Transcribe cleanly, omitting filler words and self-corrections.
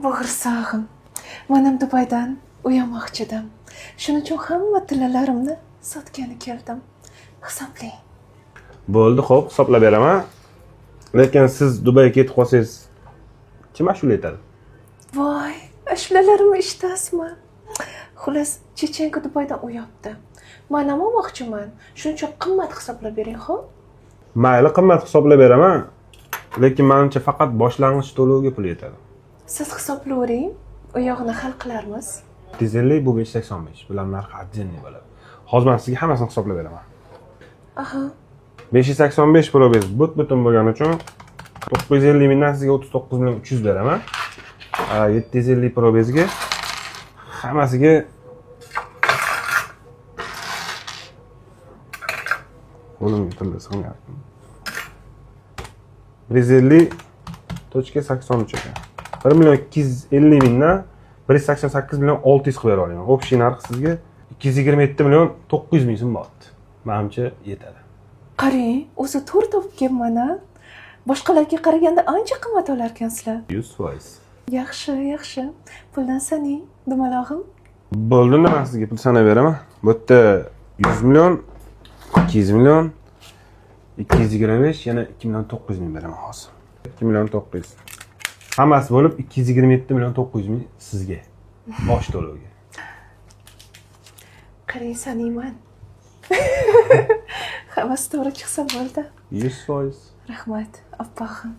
Bo'g'irsog'im, men Dubaydan uyamoqchi edim. Shuning uchun hamma tillalarimni sotgani keldim. Hisoblang. Bo'ldi, xo'p, hisoblab beraman. Lekin siz Dubayga ketib qolsangiz, kim ashula aytadi? Voy, ashulalarimni eshitasizmi? Xullas, Chechenko Dubaydan uyapti. Men ham olmoqchiman. Shuning uchun qimmat hisoblab bering, xo'p? Mayli, qimmat hisoblab beraman. Lekin menimcha faqat boshlang'ich to'lovga pul yetadi. Siz hisoblavering, u yog'ini hal qilarmiz. Dizellik bu 585. Bular narxi отдельный bo'ladi. Hozir men sizga hammasini hisoblab beraman. Aha. 585 probez butun bo'lgani uchun 950 mingdan sizga 39 million 300 beraman. 750 probezga hammasiga qo'lim tilla sig'mayapti. 150.83 ekan. 1 million 250 mingdan 188 million 600 qilib berib olaman. Общий narxi sizga 227 million 900 ming so'm bo'ldi. Menimcha yetadi. Qarang, o'zi to'g'ri topganman-a. Boshqalarga qaraganda ancha qimmat olar ekansizlar. 100%. Yaxshi. Puldan saning, dumalog'im. Bo'ldi, men sizga pul sanab beraman. Bu yerda 100 million, 200 million, 225, yana 2 million 900 ming beraman hozir. 2 million 900. Hammasi bo'lib 227 million 900 ming sizga. Bosh to'lovga. Qarang, saniyman. Hammasi to'g'ri chiqsa bo'ldi. 100%. Rahmat, oppog'im.